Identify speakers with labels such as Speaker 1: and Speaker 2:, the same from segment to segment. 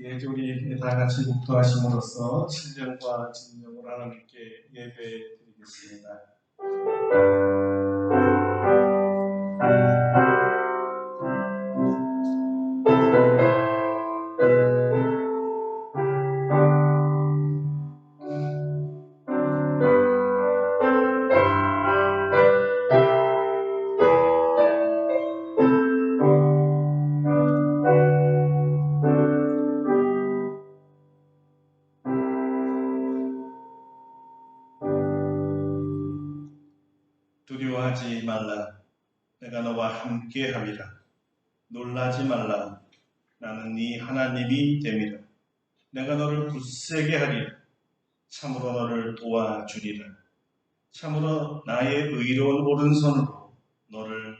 Speaker 1: 예, 우리 다 같이 묵도하심으로써 신령과 진정으로 하나님께 예배 드리겠습니다. 두려워하지 말라. 내가 너와 함께 함이라. 놀라지 말라. 나는 네 하나님이 됨이라. 내가 너를 굳세게 하리라. 참으로 너를 도와주리라. 참으로 나의 의로운 오른손으로 너를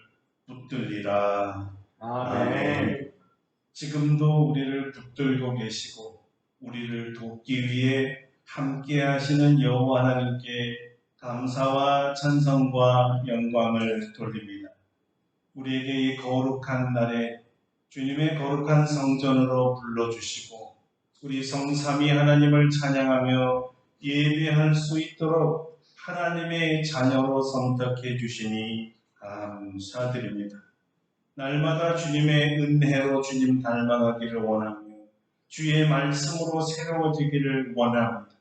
Speaker 1: 붙들리라. 아멘. 지금도 우리를 붙들고 계시고 우리를 돕기 위해 함께 하시는 여호와 하나님께 감사와 찬송과 영광을 돌립니다. 우리에게 이 거룩한 날에 주님의 거룩한 성전으로 불러주시고 우리 성삼위 하나님을 찬양하며 예배할 수 있도록 하나님의 자녀로 선택해 주시니 감사드립니다. 날마다 주님의 은혜로 주님 닮아가기를 원하며 주의 말씀으로 새로워지기를 원합니다.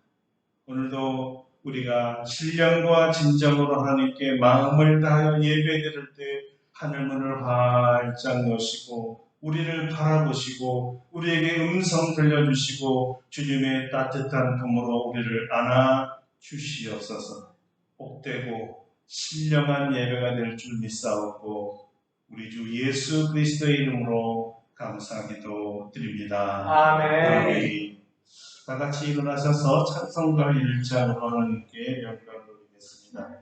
Speaker 1: 오늘도 우리가 신령과 진정으로 하나님께 마음을 다하여 예배드릴 때 하늘문을 활짝 여시고 우리를 바라보시고 우리에게 음성 들려주시고 주님의 따뜻한 품으로 우리를 안아 주시옵소서. 복되고 신령한 예배가 될 줄 믿사옵고 우리 주 예수 그리스도의 이름으로 감사기도 드립니다. 아멘. 다 같이 일어나셔서 찬송가 1장으로 하나님께 영광을 드리겠습니다.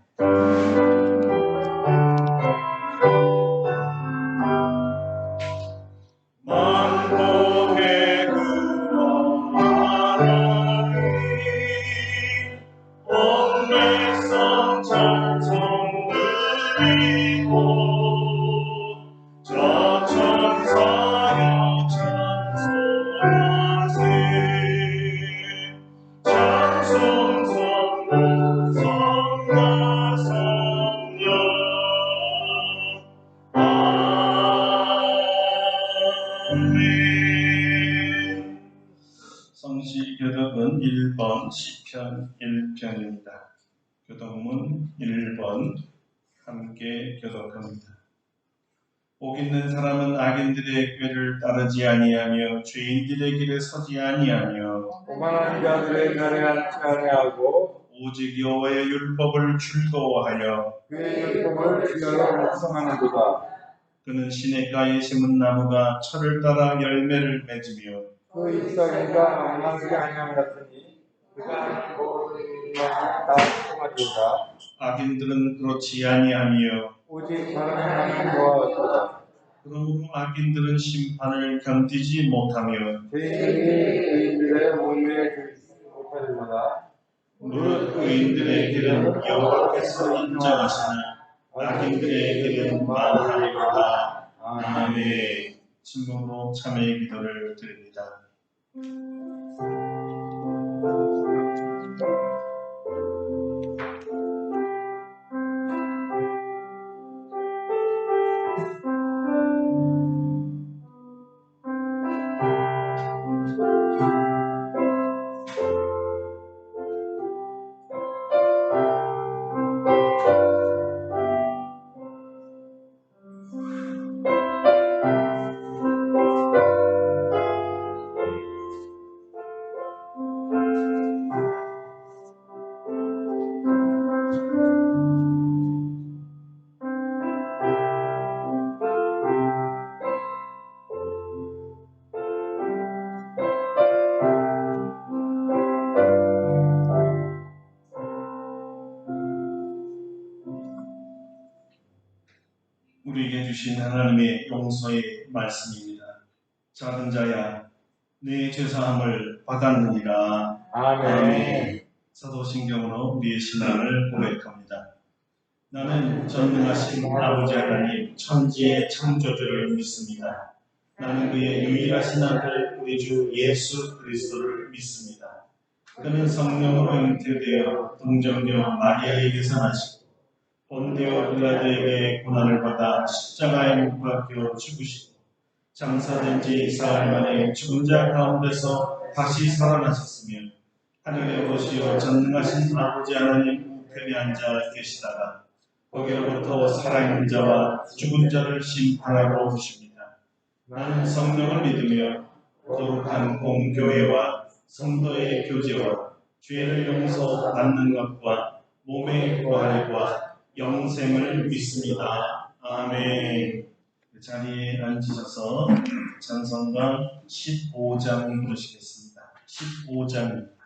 Speaker 1: 만복의 그런 하나님 온 백성 찬송 드리고 저 천사여 찬송하세 찬송 성부 성자 성령 아멘. 성시교독은 1번 시편 1편입니다. 교독문 1번 함께 교독합니다. 복 있는 사람은 악인들의 꾀를 따르지 아니하며 죄인들의 길에 서지 아니하며
Speaker 2: 오만한 자들의 자리에 앉지 아니하고
Speaker 1: 오직 여호와의 율법을 즐거워하여
Speaker 2: 그의 율법을 지어서 묵상하는도다.
Speaker 1: 그는 시냇가에 심은 나무가 철을 따라 열매를 맺으며
Speaker 2: 그 잎사귀가 엉망이지 아니함 같으니 그가 모든 것을 다 풍성하리로다.
Speaker 1: 악인들은 그렇지 아니하며
Speaker 2: 오직 바른 행함을 좋아하도다.
Speaker 1: 그러므로 악인들은 심판을 견디지 못하며
Speaker 2: 죄인들이 의인들의 모임에 들지 못하리로다.
Speaker 1: 무릇 의인들의 길은 여호와께서 인정하시니 악인들의 길은 망하리로다. 아멘. 진정으로 참회의 기도를 드립니다. 우리에게 주신 하나님의 용서의 말씀입니다. 작은 자야, 내 죄사함을 받았느니라. 아멘. 사도신경으로 우리의 신앙을 고백합니다. 나는 전능하신 아버지 하나님 천지의 창조주를 믿습니다. 나는 그의 유일하신 아들 우리 주 예수 그리스도를 믿습니다. 그는 성령으로 잉태되어 동정녀 마리아에게서 나시고 본디오 빌라도에게 고난을 받아 십자가에 못 박혀 죽으시고 장사된 지 사흘 만에 죽은 자 가운데서 다시 살아나셨으며 하늘에 오시어 전능하신 아버지 하나님 우편에 앉아 계시다가 거기로부터 살아있는 자와 죽은 자를 심판하러 오십니다. 나는 성령을 믿으며 거룩한 공교회와 성도의 교제와 죄를 용서받는 것과 몸의 부활과 영생을 믿습니다. 아멘. 그 자리에 앉으셔서 찬송가 15장 부르시겠습니다. 15장입니다.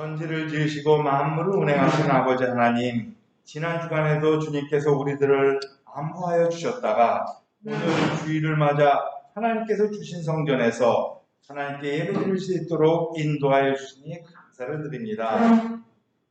Speaker 2: 천지를 지으시고 만물을 운행하신 아버지 하나님, 지난 주간에도 주님께서 우리들을 안보하여 주셨다가 오늘 주일을 맞아 하나님께서 주신 성전에서 하나님께 예배드릴 수 있도록 인도하여 주시니 감사를 드립니다.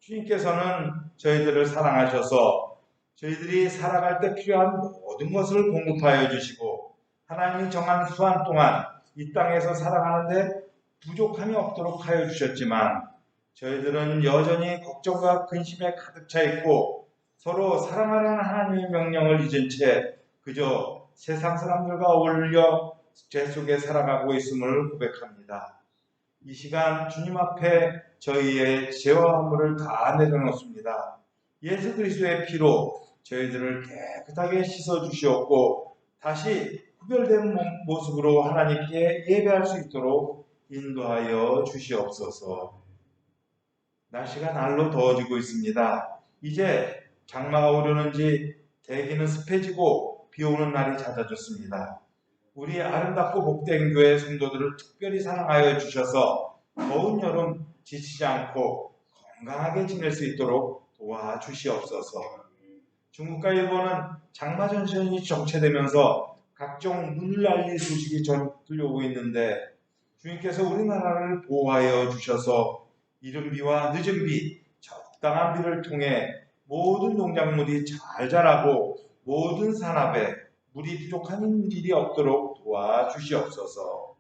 Speaker 2: 주님께서는 저희들을 사랑하셔서 저희들이 살아갈 때 필요한 모든 것을 공급하여 주시고 하나님이 정한 수한 동안 이 땅에서 살아가는데 부족함이 없도록 하여 주셨지만 저희들은 여전히 걱정과 근심에 가득 차 있고 서로 사랑하라는 하나님의 명령을 잊은 채 그저 세상 사람들과 어울려 죄 속에 살아가고 있음을 고백합니다. 이 시간 주님 앞에 저희의 죄와 허물을 다 내려놓습니다. 예수 그리스도의 피로 저희들을 깨끗하게 씻어 주시옵고 다시 구별된 모습으로 하나님께 예배할 수 있도록 인도하여 주시옵소서. 날씨가 날로 더워지고 있습니다. 이제 장마가 오려는지 대기는 습해지고 비 오는 날이 잦아졌습니다. 우리 아름답고 복된 교회 성도들을 특별히 사랑하여 주셔서 더운 여름 지치지 않고 건강하게 지낼 수 있도록 도와주시옵소서. 중국과 일본은 장마 전선이 정체되면서 각종 물난리 소식이 들려오고 있는데 주님께서 우리나라를 보호하여 주셔서 이른 비와 늦은 비, 적당한 비를 통해 모든 농작물이 잘 자라고 모든 산업에 물이 부족한 일이 없도록 도와주시옵소서.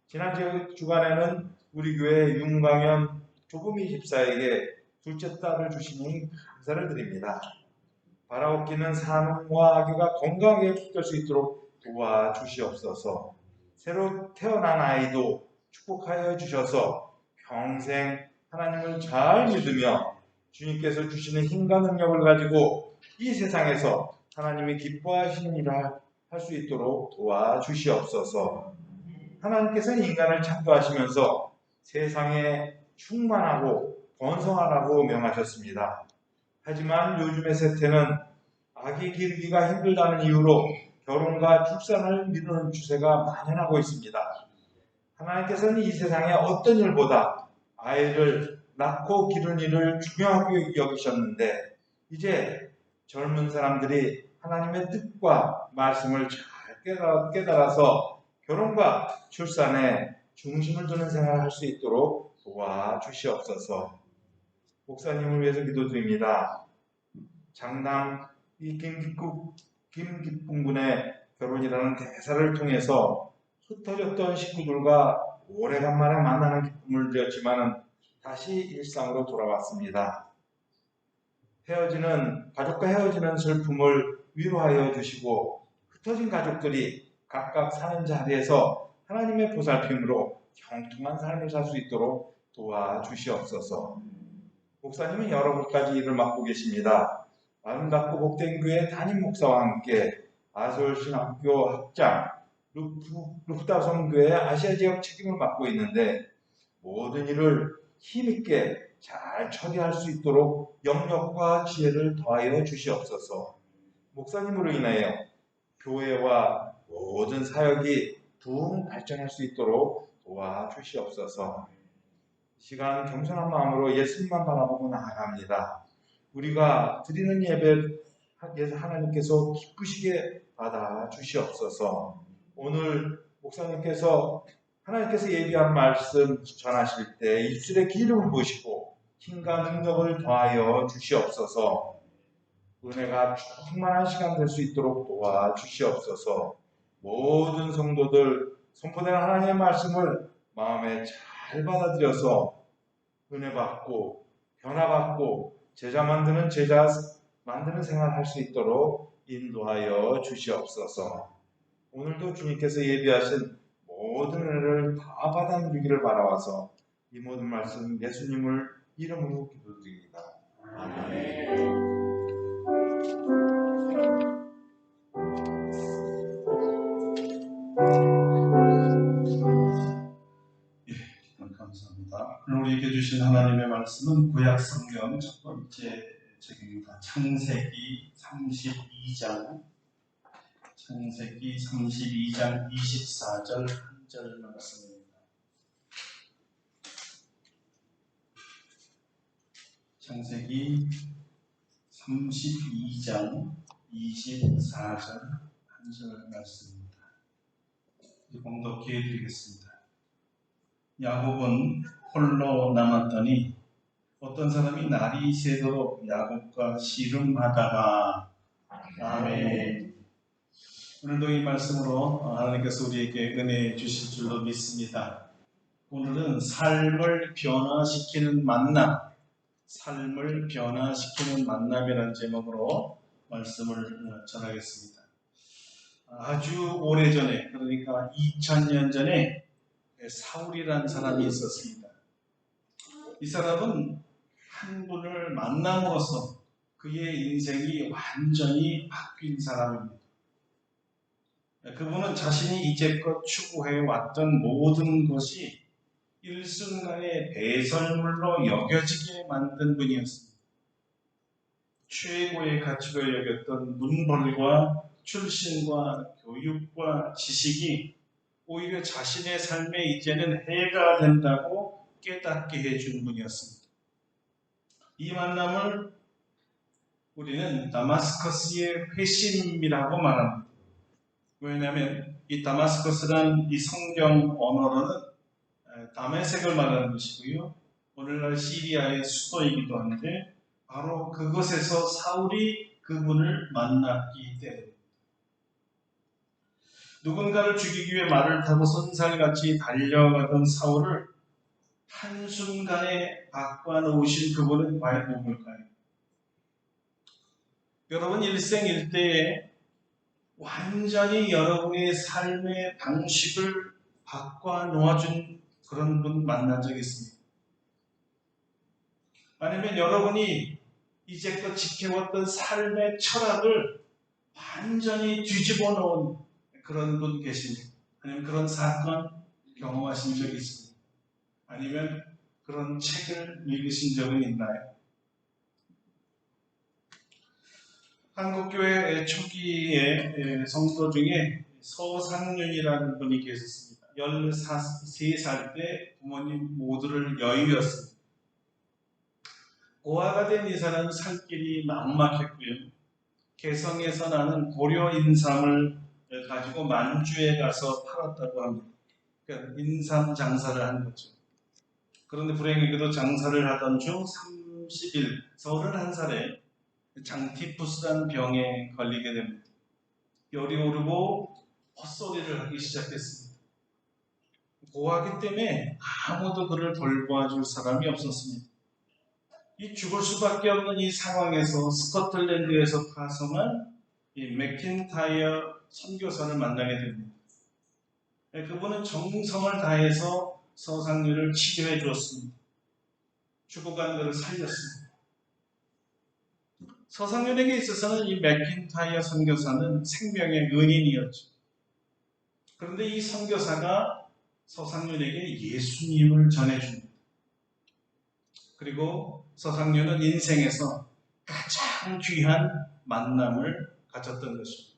Speaker 2: 지난 주간에는 우리 교회 윤광현 조금이 집사에게 둘째 딸을 주시니 감사를 드립니다. 바라옵기는 사람과 아기가 건강하게 키울 수 있도록 도와주시옵소서. 새로 태어난 아이도 축복하여 주셔서 평생 하나님을 잘 믿으며 주님께서 주시는 힘과 능력을 가지고 이 세상에서 하나님이 기뻐하시는 일을 할 수 있도록 도와주시옵소서. 하나님께서는 인간을 창조하시면서 세상에 충만하고 번성하라고 명하셨습니다. 하지만 요즘의 세태는 아기 기르기가 힘들다는 이유로 결혼과 출산을 미루는 추세가 만연하고 있습니다. 하나님께서는 이 세상의 어떤 일보다 아이를 낳고 기르는 일을 중요하게 여기셨는데 이제 젊은 사람들이 하나님의 뜻과 말씀을 잘 깨달아서 결혼과 출산에 중심을 두는 생활을 할 수 있도록 도와주시옵소서. 목사님을 위해서 기도드립니다. 장남 이 김기쁨 군의 결혼이라는 대사를 통해서 흩어졌던 식구들과 오래간만에 만나는 기쁨을 누렸지만 다시 일상으로 돌아왔습니다. 가족과 헤어지는 슬픔을 위로하여 주시고 흩어진 가족들이 각각 사는 자리에서 하나님의 보살핌으로 형통한 삶을 살 수 있도록 도와주시옵소서. 목사님은 여러 가지 일을 맡고 계십니다. 아름답고 복된 교회 담임 목사와 함께 아솔신학교 학장, 루프다성교회 아시아 지역 책임을 맡고 있는데 모든 일을 힘있게 잘 처리할 수 있도록 영역과 지혜를 더하여 주시옵소서. 목사님으로 인하여 교회와 모든 사역이 둥 발전할 수 있도록 도와주시옵소서. 시간 겸손한 마음으로 예수님만 바라보고 나아갑니다. 우리가 드리는 예배에서 하나님께서 기쁘시게 받아 주시옵소서. 오늘 목사님께서 하나님께서 예비한 말씀 전하실 때 입술에 기름을 부으시고 힘과 능력을 더하여 주시옵소서. 은혜가 충만한 시간 될 수 있도록 도와주시옵소서. 모든 성도들 선포되는 하나님의 말씀을 마음에 잘 받아들여서 은혜 받고 변화받고 제자 만드는 생활을 할 수 있도록 인도하여 주시옵소서. 오늘도 주님께서 예비하신 모든 은혜를 다 받아 누리기를 바라와서 이 모든 말씀 예수님을 이름으로 기도드립니다. 아멘.
Speaker 1: 감사합니다. 오늘 우리에게 주신 하나님의 말씀은 구약 성경 첫 번째 책입니다. 창세기 32장 24절 1절 말씀입니다. 창세기 32장 24절 1절 말씀입니다. 봉독해 드리겠습니다. 야곱은 홀로 남았더니 어떤 사람이 날이 새도록 야곱과 씨름하다가 아멘. 오늘도 이 말씀으로 하나님께서 우리에게 은혜 주실 줄로 믿습니다. 오늘은 삶을 변화시키는 만나, 삶을 변화시키는 만남이라는 제목으로 말씀을 전하겠습니다. 아주 오래전에, 그러니까 2000년 전에 사울이라는 사람이 있었습니다. 이 사람은 한 분을 만남으로써 그의 인생이 완전히 바뀐 사람입니다. 그분은 자신이 이제껏 추구해왔던 모든 것이 일순간에 배설물로 여겨지게 만든 분이었습니다. 최고의 가치로 여겼던 문벌과 출신과 교육과 지식이 오히려 자신의 삶에 이제는 해가 된다고 깨닫게 해준 분이었습니다. 이 만남을 우리는 다마스커스의 회심이라고 말합니다. 왜냐하면 이 다마스커스란 이 성경 언어로는 다메섹을 말하는 것이고요. 오늘날 시리아의 수도이기도 한데 바로 그곳에서 사울이 그분을 만났기 때문입니다. 누군가를 죽이기 위해 말을 타고 선살같이 달려가던 사울을 한순간에 바꿔놓으신 그분은 과연 누굴까요? 여러분 일생일대에 완전히 여러분의 삶의 방식을 바꿔놓아준 그런 분 만난 적 있습니다. 아니면 여러분이 이제껏 지켜왔던 삶의 철학을 완전히 뒤집어 놓은 그런 분 계십니까? 아니면 그런 사건 경험하신 적이 있습니까? 아니면 그런 책을 읽으신 적은 있나요? 한국교회 초기에 성도 중에 서상윤이라는 분이 계셨습니다. 13살 때 부모님 모두를 여의었습니다. 고아가 된 이 사람은 살 길이 막막했고요. 개성에서 나는 고려 인삼을 가지고 만주에 가서 팔았다고 합니다. 그러니까 인삼 장사를 한 거죠. 그런데 불행히도 장사를 하던 중 30일, 31살에 장티푸스라는 병에 걸리게 됩니다. 열이 오르고 헛소리를 하기 시작했습니다. 고아기 때문에 아무도 그를 돌봐줄 사람이 없었습니다. 이 죽을 수밖에 없는 이 상황에서 스코틀랜드에서 파송한 이 맥킨타이어 선교사를 만나게 됩니다. 그분은 정성을 다해서 서상률을 치료해 주었습니다. 죽어간 그를 살렸습니다. 서상률에게 있어서는 이 맥킨타이어 선교사는 생명의 은인이었죠. 그런데 이 선교사가 서상률에게 예수님을 전해줍니다. 그리고 서상률은 인생에서 가장 귀한 만남을 가졌던 것입니다.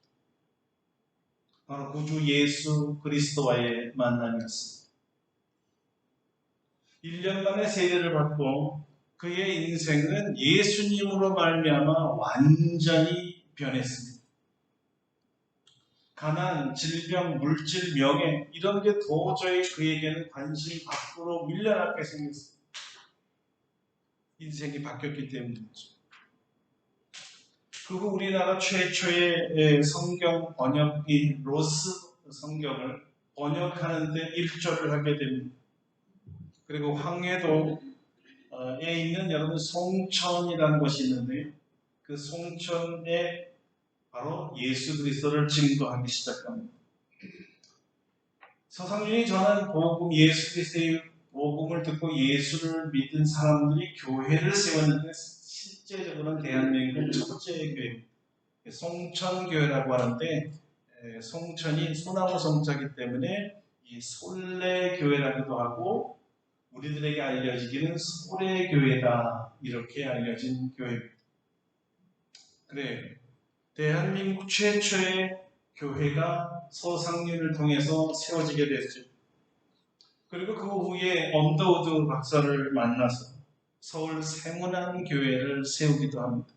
Speaker 1: 바로 구주 예수 그리스도와의 만남이었습니다. 1년 만에 세례를 받고 그의 인생은 예수님으로 말미암아 완전히 변했습니다. 가난, 질병, 물질, 명예 이런 게 도저히 그에게는 관심 밖으로 밀려나게 생겼습니다. 인생이 바뀌었기 때문이죠. 그 후 우리나라 최초의 성경 번역기 로스 성경을 번역하는 데 일조를 하게 됩니다. 그리고 황해도에 있는 여러분 송천이라는 곳이 있는데요. 그 송천에 바로 예수 그리스도를 증거하기 시작합니다. 서상윤이 전한 복음, 예수 그리스도의 복음을 듣고 예수를 믿은 사람들이 교회를 세웠는데 실제적으로는 대한민국 첫째 교회, 송천교회라고 하는데 송천이 소나무 성자이기 때문에 이 솔레교회라고도 하고 우리들에게 알려지기는 소래교회다 이렇게 알려진 교회입니다. 그래, 대한민국 최초의 교회가 서상윤을 통해서 세워지게 됐죠. 그리고 그 후에 엄더우드 박사를 만나서 서울 세문안 교회를 세우기도 합니다.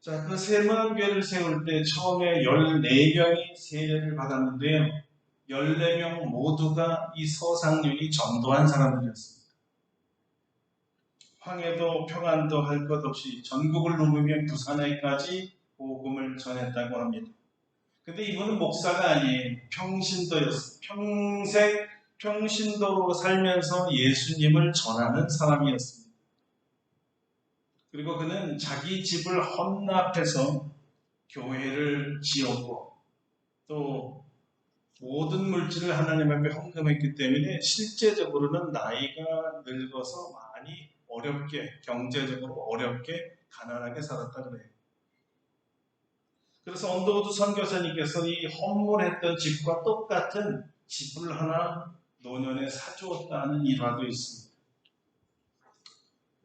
Speaker 1: 자, 그 세문안 교회를 세울 때 처음에 14명이 세례를 받았는데요. 14명 모두가 이 서상윤이 전도한 사람들이었습니다. 황해도 평안도 할 것 없이 전국을 누비며 부산에까지 복음을 전했다고 합니다. 근데 이분은 목사가 아니에요. 평신도였어요. 평생 평신도로 살면서 예수님을 전하는 사람이었습니다. 그리고 그는 자기 집을 헌납해서 교회를 지었고 또 모든 물질을 하나님 앞에 헌금했기 때문에 실제적으로는 나이가 늙어서 많이 어렵게, 경제적으로 어렵게 가난하게 살았다 그래요. 그래서 언더우드 선교사님께서 이 헌물했던 집과 똑같은 집을 하나 노년에 사주었다는 일화도 있습니다.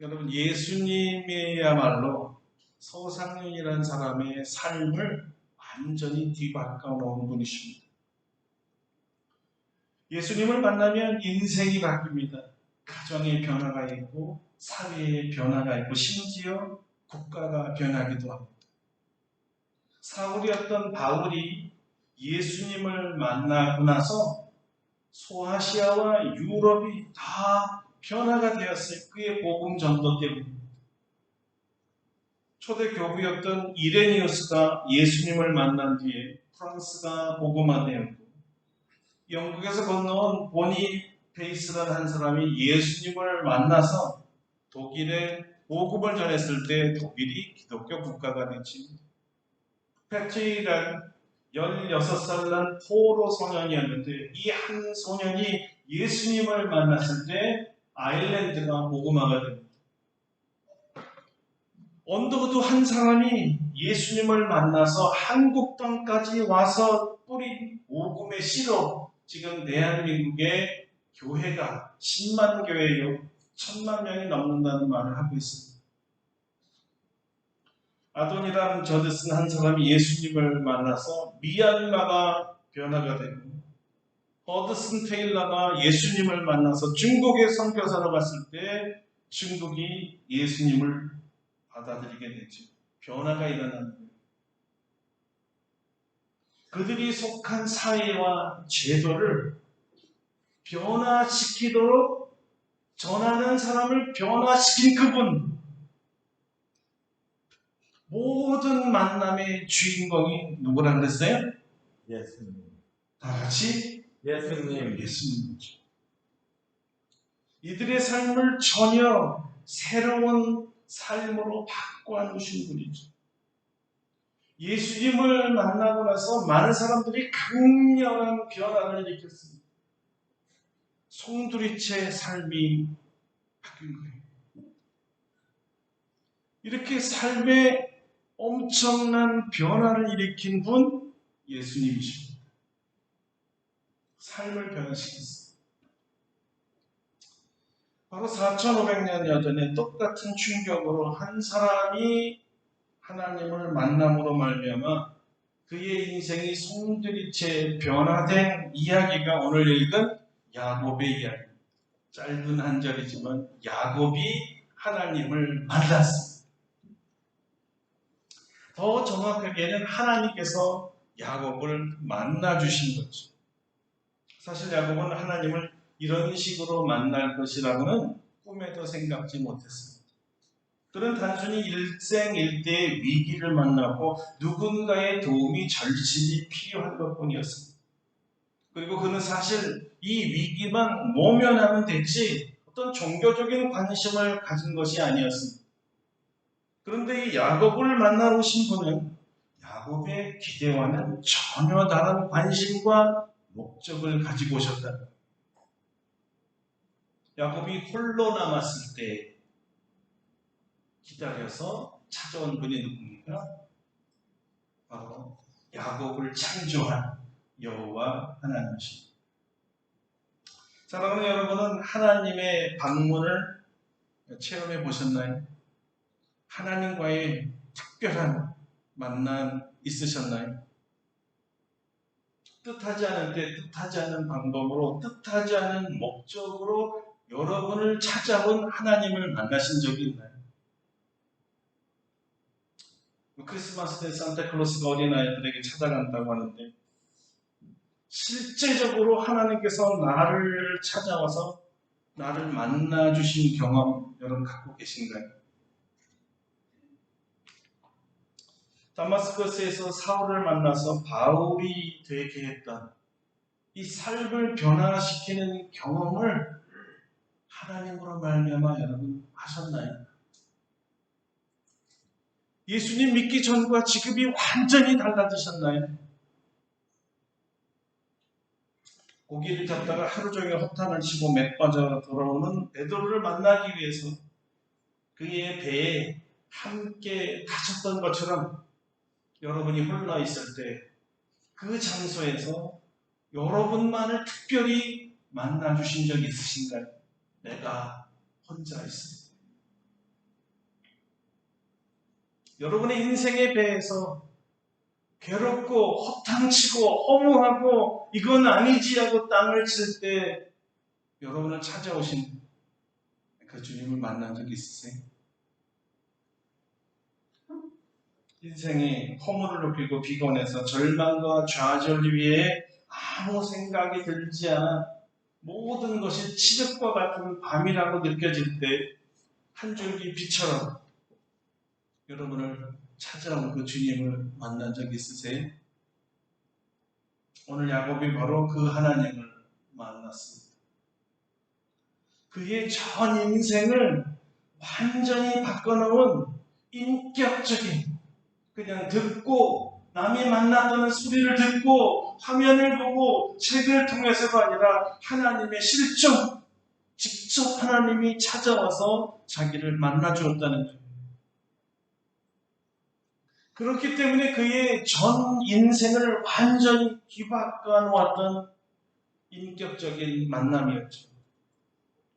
Speaker 1: 여러분, 예수님이야말로 서상윤이라는 사람의 삶을 완전히 뒤바꿔 놓은 분이십니다. 예수님을 만나면 인생이 바뀝니다. 가정의 변화가 있고 사회의 변화가 있고 심지어 국가가 변하기도 합니다. 사울이었던 바울이 예수님을 만나고 나서 소아시아와 유럽이 다 변화가 되었어요. 그의 복음 전도 때문에. 초대 교부였던 이레니우스가 예수님을 만난 뒤에 프랑스가 복음화되었고 영국에서 건너온 보니페이스라는 한 사람이 예수님을 만나서 독일에 복음을 전했을 때 독일이 기독교 국가가 되지. 패트리란 16살 난 포로 소년이었는데 이 한 소년이 예수님을 만났을 때 아일랜드가 복음화가 됩니다. 언더우드 한 사람이 예수님을 만나서 한국 땅까지 와서 뿌린 복음의 씨로 지금 대한민국의 교회가 10만 교회요 1000만 명이 넘는다는 말을 하고 있습니다. 아도니람 저드슨 한 사람이 예수님을 만나서 미얀마가 변화가 되고 허드슨 테일러가 예수님을 만나서 중국에 선교사로 갔을 때 중국이 예수님을 받아들이게 되죠. 변화가 일어나는 거예요. 그들이 속한 사회와 제도를 변화시키도록 전하는 사람을 변화시킨 그분. 모든 만남의 주인공이 누구라 그랬어요?
Speaker 2: 예수님.
Speaker 1: 다 같이
Speaker 2: 예수님.
Speaker 1: 예수님이죠. 이들의 삶을 전혀 새로운 삶으로 바꿔놓으신 분이죠. 예수님을 만나고 나서 많은 사람들이 강렬한 변화를 일으켰습니다. 송두리째 삶이 바뀐 거예요. 이렇게 삶에 엄청난 변화를 일으킨 분 예수님이십니다. 삶을 변화시켰어요. 바로 4,500년 전에 똑같은 충격으로 한 사람이 하나님을 만남으로 말미암아 그의 인생이 송두리째 변화된 이야기가 오늘 읽은 야곱의 이야기. 짧은 한 절이지만 야곱이 하나님을 만났습니다. 더 정확하게는 하나님께서 야곱을 만나주신 거죠. 사실 야곱은 하나님을 이런 식으로 만날 것이라고는 꿈에도 생각지 못했습니다. 그는 단순히 일생일대의 위기를 만나고 누군가의 도움이 절실히 필요한 것뿐이었습니다. 그리고 그는 사실 이 위기만 모면하면 됐지 어떤 종교적인 관심을 가진 것이 아니었습니다. 그런데 이 야곱을 만나러 오신 분은 야곱의 기대와는 전혀 다른 관심과 목적을 가지고 오셨다. 야곱이 홀로 남았을 때 기다려서 찾아온 분이 누굽니까? 바로 야곱을 창조한 여호와 하나님이십니다. 사랑하는 여러분은 하나님의 방문을 체험해 보셨나요? 하나님과의 특별한 만남 있으셨나요? 뜻하지 않은 때, 뜻하지 않은 방법으로, 뜻하지 않은 목적으로 여러분을 찾아온 하나님을 만나신 적이 있나요? 크리스마스 때 산타클로스가 어린아이들에게 찾아간다고 하는데 실제적으로 하나님께서 나를 찾아와서 나를 만나주신 경험 여러분 갖고 계신가요? 다마스커스에서 사울을 만나서 바울이 되게 했던 이 삶을 변화시키는 경험을 하나님으로 말미암아 여러분 하셨나요? 예수님 믿기 전과 지금이 완전히 달라지셨나요? 고기를 잡다가 하루 종일 허탄을 치고 맥 빠져 돌아오는 베드로를 만나기 위해서 그의 배에 함께 타셨던 것처럼 여러분이 홀라 있을 때 그 장소에서 여러분만을 특별히 만나주신 적이 있으신가요? 내가 혼자 있습니다. 여러분의 인생의 배에서 괴롭고 허탕치고 허무하고 이건 아니지 하고 땅을 칠 때 여러분을 찾아오신 그 주님을 만난 적이 있으세요? 인생이 허물을 느끼고 피곤해서 절망과 좌절 위에 아무 생각이 들지 않아 모든 것이 칠흑과 같은 밤이라고 느껴질 때 한 줄기 빛처럼 여러분을 찾아온 그 주님을 만난 적 있으세요? 오늘 야곱이 바로 그 하나님을 만났습니다. 그의 전 인생을 완전히 바꿔놓은 인격적인, 그냥 듣고 남이 만났다는 소리를 듣고 화면을 보고 책을 통해서가 아니라 하나님의 실존, 직접 하나님이 찾아와서 자기를 만나주었다는 거예요. 그렇기 때문에 그의 전 인생을 완전히 뒤바꿔 놓았던 인격적인 만남이었죠.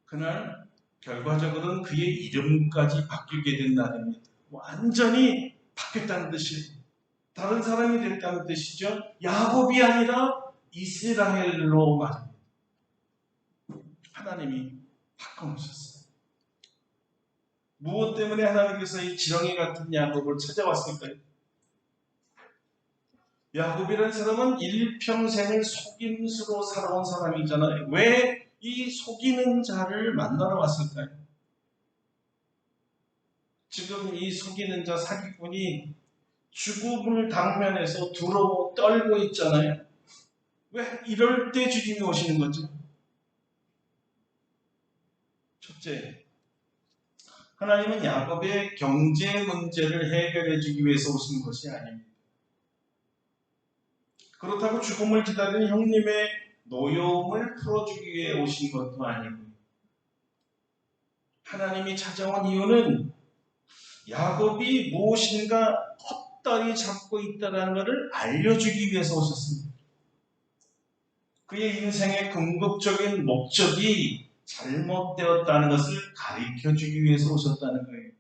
Speaker 1: 그날 결과적으로는 그의 이름까지 바뀌게 된 날입니다. 완전히 바뀌었다는 뜻이에요. 다른 사람이 됐다는 뜻이죠. 야곱이 아니라 이스라엘로 말입니다. 하나님이 바꿔놓으셨어요. 무엇 때문에 하나님께서 이 지렁이 같은 야곱을 찾아왔을까요? 야곱이라는 사람은 일평생을 속임수로 살아온 사람이잖아요. 왜 이 속이는 자를 만나러 왔을까요? 지금 이 속이는 자 사기꾼이 죽음을 당면해서 두려워 떨고 있잖아요. 왜 이럴 때 주님이 오시는 거죠? 첫째, 하나님은 야곱의 경제 문제를 해결해 주기 위해서 오신 것이 아닙니다. 그렇다고 죽음을 기다리는 형님의 노여움을 풀어주기 위해 오신 것도 아니고, 하나님이 찾아온 이유는 야곱이 무엇인가 헛다리 잡고 있다는 것을 알려주기 위해서 오셨습니다. 그의 인생의 궁극적인 목적이 잘못되었다는 것을 가르쳐주기 위해서 오셨다는 거예요.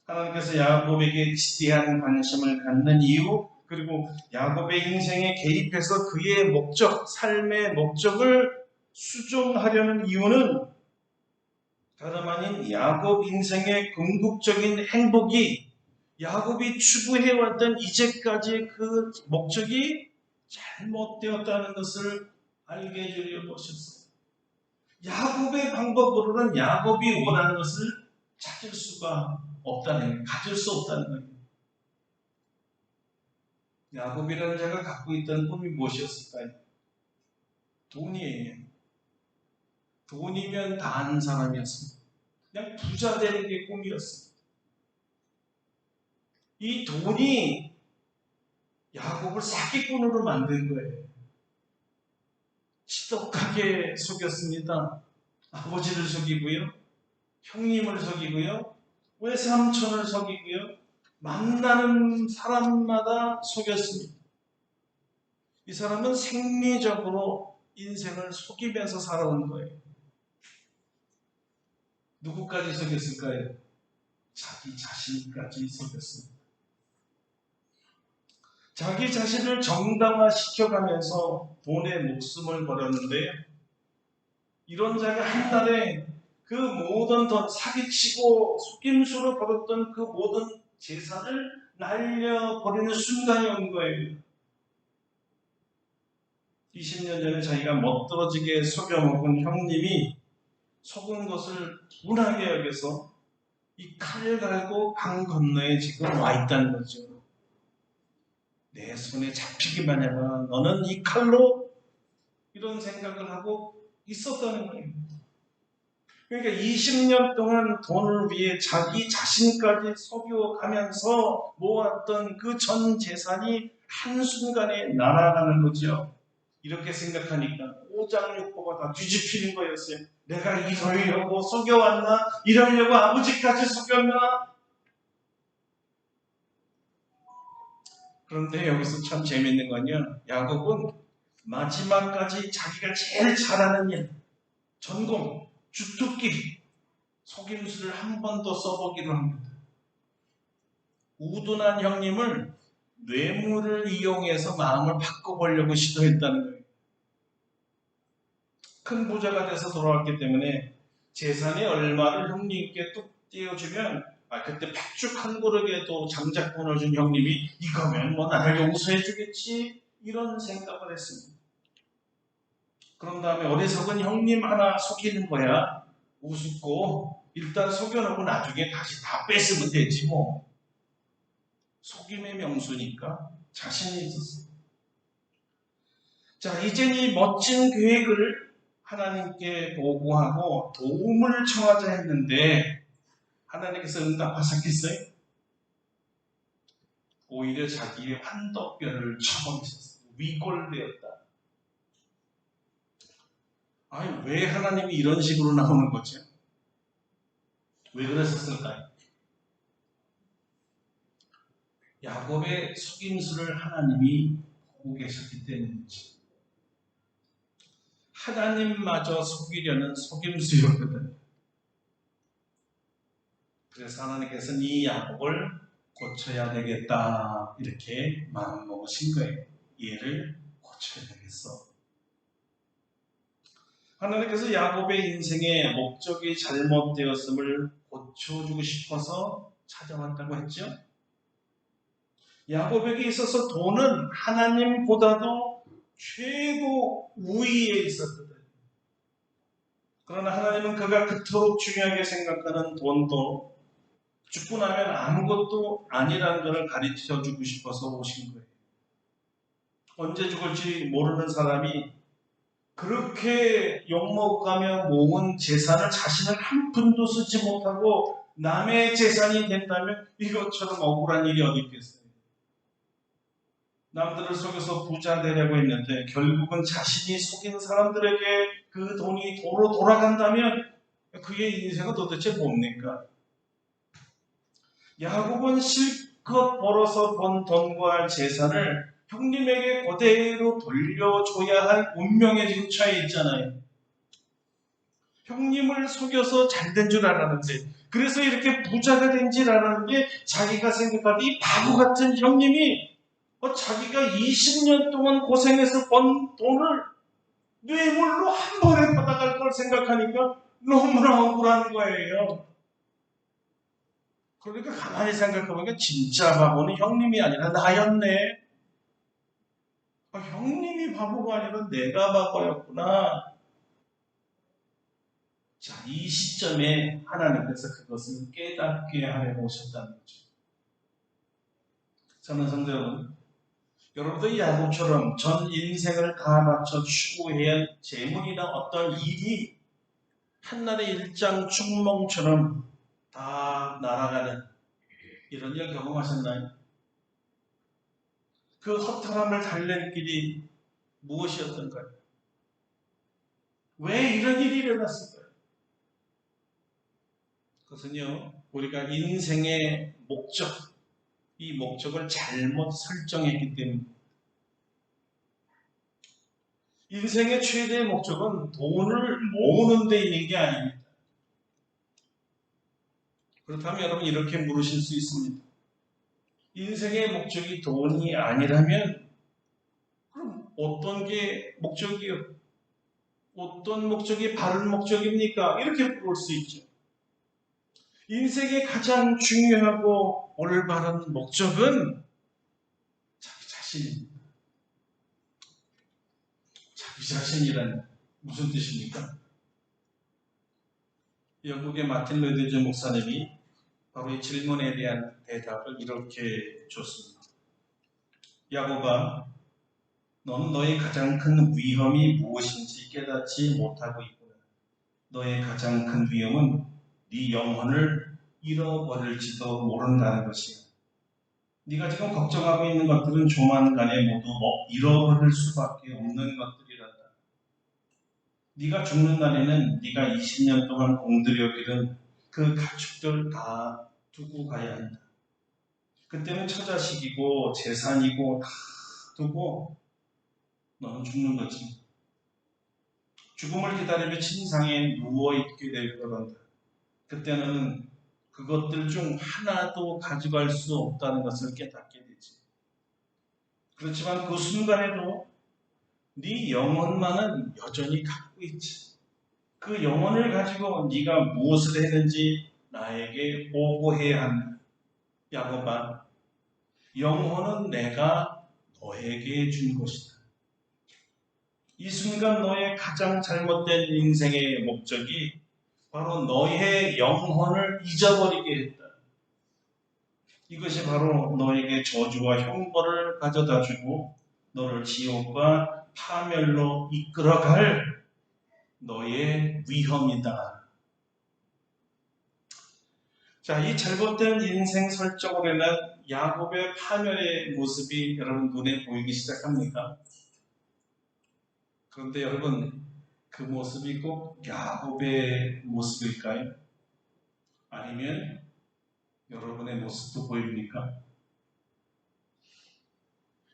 Speaker 1: 하나님께서 야곱에게 지대한 관심을 갖는 이유, 그리고 야곱의 인생에 개입해서 그의 목적, 삶의 목적을 수정하려는 이유는 다름 아닌 야곱 인생의 궁극적인 행복이 야곱이 추구해왔던 이제까지의 그 목적이 잘못되었다는 것을 알게 해주려고 오셨어요. 야곱의 방법으로는 야곱이 원하는 것을 찾을 수가 없다는 거예요. 가질 수 없다는 거예요. 야곱이라는 자가 갖고 있던 꿈이 무엇이었을까요? 돈이에요. 돈이면 다 아는 사람이었습니다. 그냥 부자 되는 게 꿈이었습니다. 이 돈이 야곱을 사기꾼으로 만든 거예요. 지독하게 속였습니다. 아버지를 속이고요, 형님을 속이고요, 외삼촌을 속이고요, 만나는 사람마다 속였습니다. 이 사람은 생리적으로 인생을 속이면서 살아온 거예요. 누구까지 속였을까요? 자기 자신까지 속였습니다. 자기 자신을 정당화시켜가면서 돈에 목숨을 걸었는데요. 이런 자가 한 달에 그 모든 돈, 사기치고 속임수로 벌었던 그 모든 재산을 날려버리는 순간이 온 거예요. 20년 전에 자기가 멋들어지게 속여먹은 형님이 속은 것을 분하게 여겨서 이 칼을 갈고 강 건너에 지금 와 있다는 거죠. 내 손에 잡히기만 해봐. 너는 이 칼로 이런 생각을 하고 있었다는 거예요. 그러니까 20년 동안 돈을 위해 자기 자신까지 속여가면서 모았던 그 전 재산이 한순간에 날아가는 거죠. 이렇게 생각하니까 오장육부가 다 뒤집히는 거였어요. 내가 이러려고 속여왔나? 이러려고 아버지까지 속였나? 그런데 여기서 참 재밌는 건요, 야곱은 마지막까지 자기가 제일 잘하는 일, 전공, 주특기, 속임수를 한 번 더 써보기로 합니다. 우둔한 형님을 뇌물을 이용해서 마음을 바꿔보려고 시도했다는 거예요. 큰 부자가 돼서 돌아왔기 때문에 재산의 얼마를 형님께 뚝 떼어주면 그때 팥죽 한 그릇에도 장작권을 준 형님이 이거면 뭐 나를 용서해 주겠지, 이런 생각을 했습니다. 그런 다음에 어리석은 형님 하나 속이는 거야 우습고 일단 속여놓고 나중에 다시 다 뺐으면 되지 뭐. 속임의 명수니까 자신이 있었어요. 자, 이젠 이 멋진 계획을 하나님께 보고하고 도움을 청하자 했는데 하나님께서 응답하셨겠어요? 오히려 자기의 환덕뼈를 쳐버리셨어요. 위골되었다. 아니, 왜 하나님이 이런 식으로 나오는 거죠? 왜 그랬었을까요? 야곱의 속임수를 하나님이 보고 계셨기 때문이지. 하나님마저 속이려는 속임수였거든. 그래서 하나님께서는 이 야곱을 고쳐야 되겠다, 이렇게 마음 먹으신 거예요. 얘를 고쳐야 되겠어. 하나님께서 야곱의 인생의 목적이 잘못되었음을 고쳐주고 싶어서 찾아왔다고 했죠. 야곱에게 있어서 돈은 하나님보다도 최고 우위에 있었거든. 그러나 하나님은 그가 그토록 중요하게 생각하는 돈도 죽고 나면 아무것도 아니라는 것을 가르쳐 주고 싶어서 오신 거예요. 언제 죽을지 모르는 사람이 그렇게 욕먹가며 모은 재산을 자신은 한 푼도 쓰지 못하고 남의 재산이 된다면 이것처럼 억울한 일이 어디 있겠어요. 남들을 속여서 부자 되려고 했는데 결국은 자신이 속인 사람들에게 그 돈이 도로 돌아간다면 그의 인생은 도대체 뭡니까? 야곱은 실컷 벌어서 번 돈과 재산을 형님에게 그대로 돌려줘야 할 운명에 지금 처해 있잖아요. 형님을 속여서 잘된 줄 알았는데, 그래서 이렇게 부자가 된 줄 알았는데, 자기가 생각하던 이 바보 같은 형님이 자기가 20년 동안 고생해서 번 돈을 뇌물로 한 번에 받아갈 걸 생각하니까 너무나 억울한 거예요. 그러니까 가만히 생각해보니까 진짜 바보는 형님이 아니라 나였네. 형님이 바보가 아니라 내가 바보였구나. 자, 이 시점에 하나님께서 그것을 깨닫게 하려고 오셨다는 거죠. 저는 성도 여러분, 여러분도 이 야곱처럼 전 인생을 다 바쳐 추구해야 할 재물이나 어떤 일이 한날의 일장 축몽처럼 다 날아가는 이런 일 경험하셨나요? 그 허탈함을 달랠 길이 무엇이었던가요? 왜 이런 일이 일어났을까요? 그것은요, 우리가 인생의 목적, 이 목적을 잘못 설정했기 때문입니다. 인생의 최대의 목적은 돈을 모으는 데 있는 게 아닙니다. 그렇다면 여러분 이렇게 물으실 수 있습니다. 인생의 목적이 돈이 아니라면 그럼 어떤 게 목적이요? 어떤 목적이 바른 목적입니까? 이렇게 물을 수 있죠. 인생의 가장 중요하고 올바른 목적은 자기 자신입니다. 자기 자신이란 무슨 뜻입니까? 영국의 마틴 로이드 목사님이 바로 이 질문에 대한 대답을 이렇게 줬습니다. 야곱아, 너는 너의 가장 큰 위험이 무엇인지 깨닫지 못하고 있구나. 너의 가장 큰 위험은 네 영혼을 잃어버릴지도 모른다는 것이야. 네가 지금 걱정하고 있는 것들은 조만간에 모두 잃어버릴 수밖에 없는 것들이란다. 네가 죽는 날에는 네가 20년 동안 공들여 기른 그 가축들 다 두고 가야 한다. 그때는 처자식이고 재산이고 다 두고 너는 죽는 거지. 죽음을 기다리며 침상에 누워있게 될 거란다. 그때는 그것들 중 하나도 가져갈 수 없다는 것을 깨닫게 되지. 그렇지만 그 순간에도 네 영혼만은 여전히 갖고 있지. 그 영혼을 가지고 네가 무엇을 했는지 나에게 보고해야 한다. 야곱아, 영혼은 내가 너에게 준 것이다. 이 순간 너의 가장 잘못된 인생의 목적이 바로 너의 영혼을 잊어버리게 했다. 이것이 바로 너에게 저주와 형벌을 가져다 주고 너를 지옥과 파멸로 이끌어갈 너의 위험이다. 자, 이 잘못된 인생 설정으로는 야곱의 파멸의 모습이 여러분 눈에 보이기 시작합니까? 그런데 여러분, 그 모습이 꼭 야곱의 모습일까요? 아니면 여러분의 모습도 보입니까?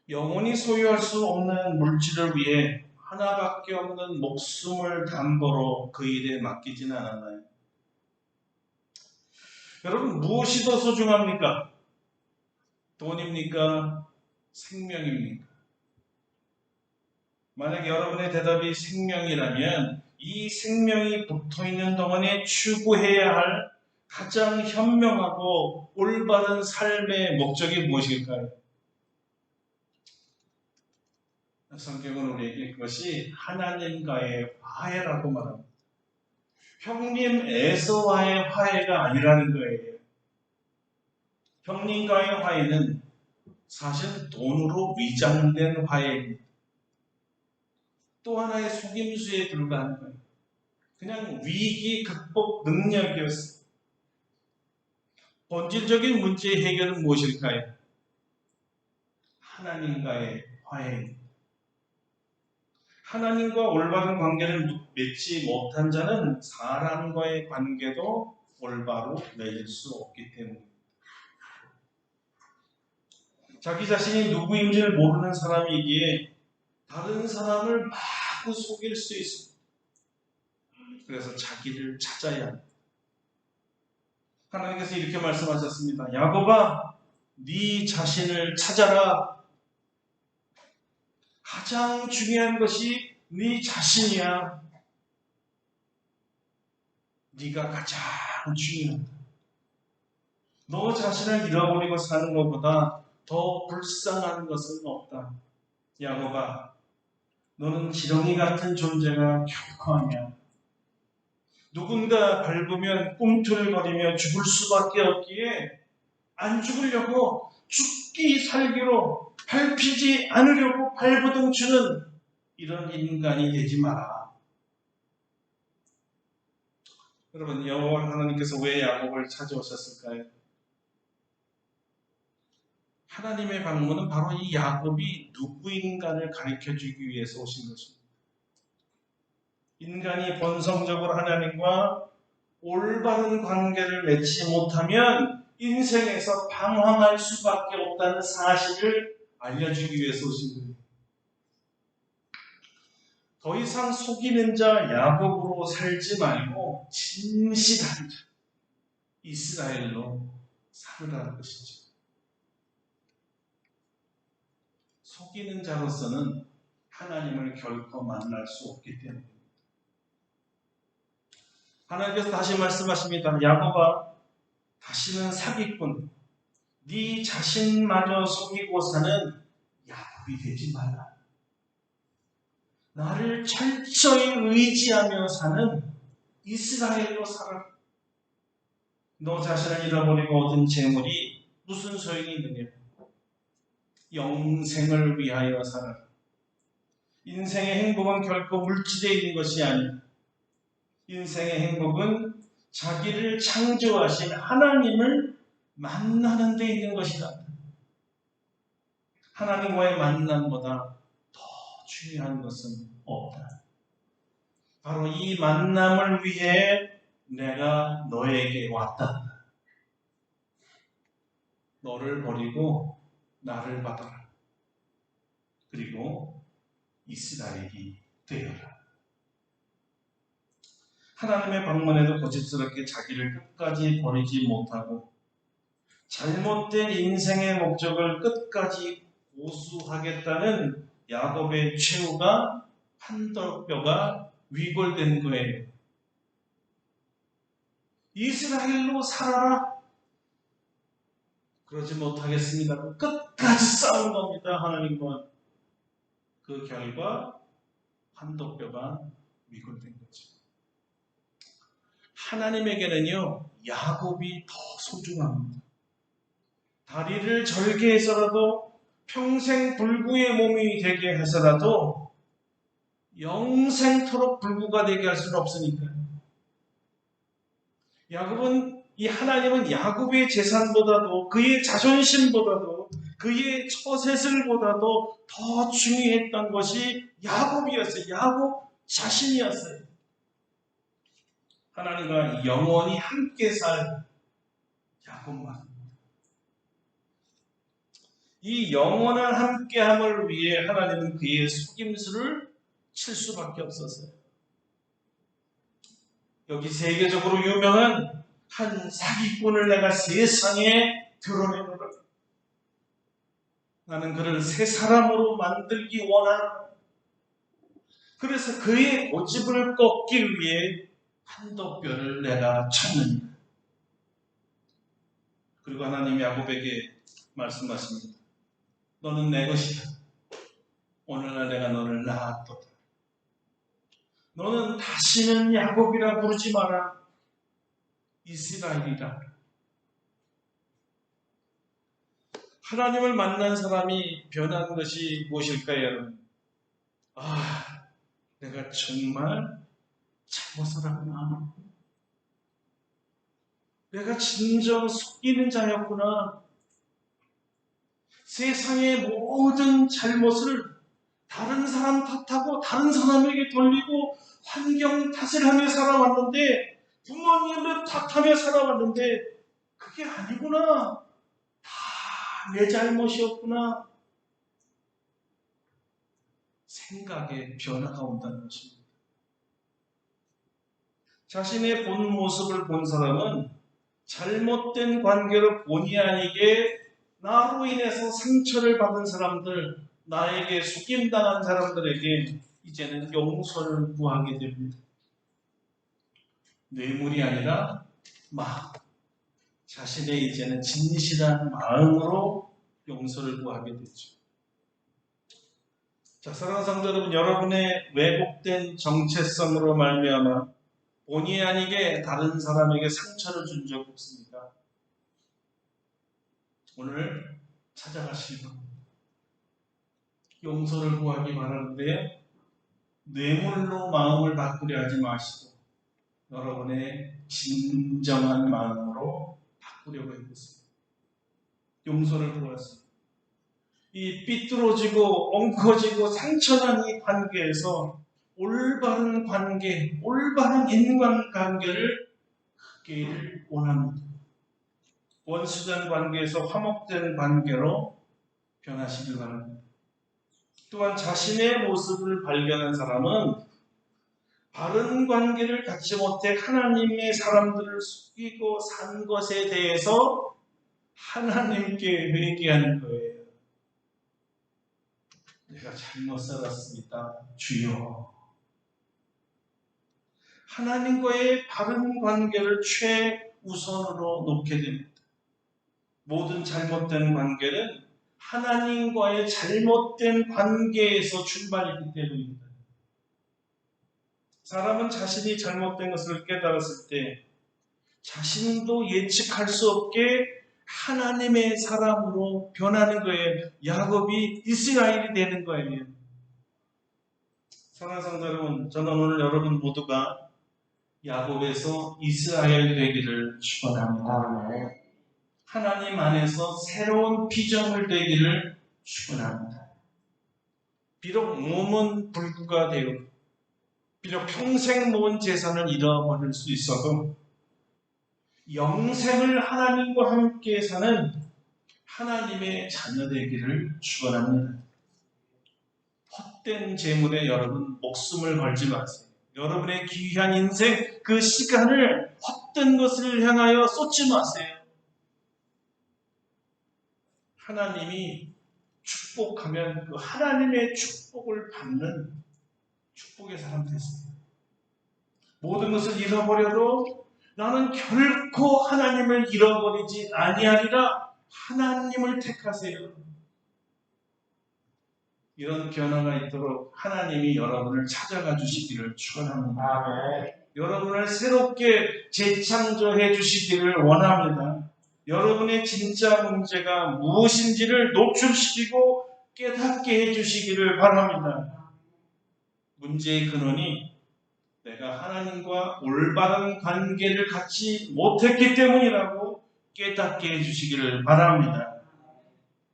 Speaker 1: 영원히 소유할 수 없는 물질을 위해 하나밖에 없는 목숨을 담보로 그 일에 맡기지는 않았나요? 여러분, 무엇이 더 소중합니까? 돈입니까? 생명입니까? 만약 여러분의 대답이 생명이라면 이 생명이 붙어있는 동안에 추구해야 할 가장 현명하고 올바른 삶의 목적이 무엇일까요? 성경은 우리에게 그것이 하나님과의 화해라고 말합니다. 형님 에서와의 화해가 아니라는 거예요. 형님과의 화해는 사실 돈으로 위장된 화해입니다. 또 하나의 속임수에 불과한 거예요. 그냥 위기 극복 능력이었어요. 본질적인 문제의 해결은 무엇일까요? 하나님과의 화해입니다. 하나님과 올바른 관계를 맺지 못한 자는 사람과의 관계도 올바로 맺을 수 없기 때문입니다. 자기 자신이 누구인지를 모르는 사람이기에 다른 사람을 마구 속일 수 있습니다. 그래서 자기를 찾아야 합니다. 하나님께서 이렇게 말씀하셨습니다. 야곱아, 네 자신을 찾아라. 가장 중요한 것이 네 자신이야. 네가 가장 중요하다. 너 자신을 잃어버리고 사는 것보다 더 불쌍한 것은 없다. 야곱아, 너는 지렁이 같은 존재가 결코 아니야. 누군가 밟으면 꿈틀거리며 죽을 수밖에 없기에 안 죽으려고 죽기 살기로 밟히지 않으려고 발버둥 치는 이런 인간이 되지 마라. 여러분, 여호와 하나님께서 왜 야곱을 찾아오셨을까요? 하나님의 방문은 바로 이 야곱이 누구인가를 가르쳐주기 위해서 오신 것입니다. 인간이 본성적으로 하나님과 올바른 관계를 맺지 못하면 인생에서 방황할 수밖에 없다는 사실을 알려주기 위해서 오신 거예요. 더 이상 속이는 자 야곱으로 살지 말고 진실한 자 이스라엘로 살으라는 것이죠. 속이는 자로서는 하나님을 결코 만날 수 없기 때문입니다. 하나님께서 다시 말씀하십니다. 야곱아, 다시는 사기꾼, 네 자신마저 속이고 사는 야곱이 되지 말라. 나를 철저히 의지하며 사는 이스라엘로 살아. 너 자신을 잃어버리고 얻은 재물이 무슨 소용이 있느냐? 영생을 위하여 살아. 인생의 행복은 결코 물질에 있는 것이 아니다. 인생의 행복은 자기를 창조하신 하나님을 만나는 데 있는 것이다. 하나님과의 만남보다 더 중요한 것은 없다. 바로 이 만남을 위해 내가 너에게 왔다. 너를 버리고 나를 받아라. 그리고 이스라엘이 되어라. 하나님의 방문에도 고집스럽게 자기를 끝까지 버리지 못하고 잘못된 인생의 목적을 끝까지 고수하겠다는 야곱의 최후가 한뼘뼈가 위골된 거예요. 이스라엘로 살아라. 그러지 못하겠습니다. 끝까지 싸운 겁니다. 하나님과. 그 결과 한뼘뼈가 위골된 거죠. 하나님에게는요, 야곱이 더 소중합니다. 다리를 절개해서라도 평생 불구의 몸이 되게 해서라도 영생토록 불구가 되게 할 수는 없으니까요. 이 하나님은 야곱의 재산보다도 그의 자존심보다도 그의 처세술보다도 더 중요했던 것이 야곱이었어요. 야곱 자신이었어요. 하나님과 영원히 함께 살 야곱만. 이 영원한 함께함을 위해 하나님은 그의 속임수를 칠 수밖에 없었어요. 여기 세계적으로 유명한 한 사기꾼을 내가 세상에 드러내노라. 나는 그를 새 사람으로 만들기 원하노라. 그래서 그의 고집을 꺾기 위해 한뼘뼈를 내가 쳤느니라. 그리고 하나님이 야곱에게 말씀하십니다. 너는 내 것이다. 오늘날 내가 너를 낳았도다. 너는 다시는 야곱이라 부르지 마라. 이스라엘이라. 하나님을 만난 사람이 변한 것이 무엇일까요, 여러분? 아, 내가 정말 잘못을 하구나. 내가 진정 속이는 자였구나. 세상의 모든 잘못을 다른 사람 탓하고 다른 사람에게 돌리고 환경 탓을 하며 살아왔는데, 부모님을 탓하며 살아왔는데 그게 아니구나. 다 내 잘못이었구나. 생각에 변화가 온다는 것입니다. 자신의 본 모습을 본 사람은 잘못된 관계로 본의 아니게 나로 인해서 상처를 받은 사람들, 나에게 속임당한 사람들에게 이제는 용서를 구하게 됩니다. 뇌물이 아니라 자신의 이제는 진실한 마음으로 용서를 구하게 되죠. 자, 사랑하는 성도 여러분, 여러분의 왜곡된 정체성으로 말미암아 본의 아니게 다른 사람에게 상처를 준 적 없습니까? 오늘 찾아가시기 바랍니다. 용서를 구하기 바라는데요, 뇌물로 마음을 바꾸려 하지 마시고 여러분의 진정한 마음으로 바꾸려고 해보세요. 용서를 구하세요. 이 삐뚤어지고 엉커지고 상처난 이 관계에서 올바른 관계, 올바른 인간관계를 갖기를 원합니다. 원수된 관계에서 화목된 관계로 변하시길 바랍니다. 또한 자신의 모습을 발견한 사람은 바른 관계를 갖지 못해 하나님의 사람들을 속이고 산 것에 대해서 하나님께 회개하는 거예요. 내가 잘못 살았습니다. 주여. 하나님과의 바른 관계를 최우선으로 놓게 됩니다. 모든 잘못된 관계는 하나님과의 잘못된 관계에서 출발이기 때문입니다. 사람은 자신이 잘못된 것을 깨달았을 때 자신도 예측할 수 없게 하나님의 사람으로 변하는 거예요. 야곱이 이스라엘이 되는 거예요. 사랑하는 성도 여러분, 저는 오늘 여러분 모두가 야곱에서 이스라엘 되기를 축원합니다. 하나님 안에서 새로운 피조물 되기를 축원합니다. 비록 몸은 불구가 되어 비록 평생 모은 재산을 잃어버릴 수 있어도 영생을 하나님과 함께 사는 하나님의 자녀 되기를 축원합니다. 헛된 재물에 여러분 목숨을 걸지 마세요. 여러분의 귀한 인생 그 시간을 헛된 것을 향하여 쏟지 마세요. 하나님이 축복하면 그 하나님의 축복을 받는 축복의 사람 되세요. 모든 것을 잃어버려도 나는 결코 하나님을 잃어버리지 아니하리라. 하나님을 택하세요. 이런 변화가 있도록 하나님이 여러분을 찾아가 주시기를 축원합니다. 여러분을 새롭게 재창조해 주시기를 원합니다. 여러분의 진짜 문제가 무엇인지를 노출시키고 깨닫게 해 주시기를 바랍니다. 문제의 근원이 내가 하나님과 올바른 관계를 갖지 못했기 때문이라고 깨닫게 해주시기를 바랍니다.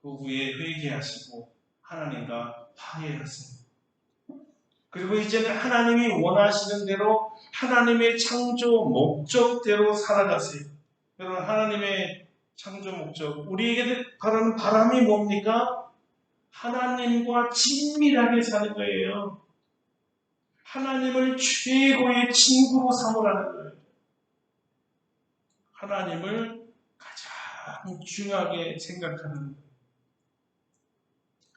Speaker 1: 그 후에 회개하시고 하나님과 화해하세요. 그리고 이제는 하나님이 원하시는 대로 하나님의 창조 목적대로 살아가세요. 여러분, 하나님의 창조 목적, 우리에게 바라는 바람이 뭡니까? 하나님과 친밀하게 사는 거예요. 하나님을 최고의 친구로 삼으라는 거예요. 하나님을 가장 중요하게 생각하는 거예요.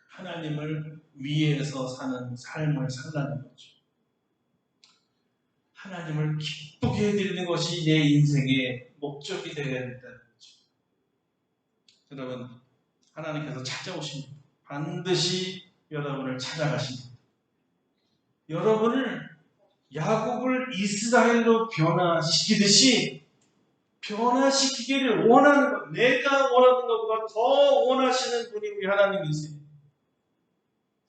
Speaker 1: 하나님을 위에서 사는 삶을 살라는 거죠. 하나님을 기쁘게 해드리는 것이 내 인생의 목적이 되어야 된다는 거죠. 여러분, 하나님께서 찾아오십니다. 반드시 여러분을 찾아가십니다. 여러분을 야곱을 이스라엘로 변화시키듯이 변화시키기를 원하는 것, 내가 원하는 것보다 더 원하시는 분이 우리 하나님이세요.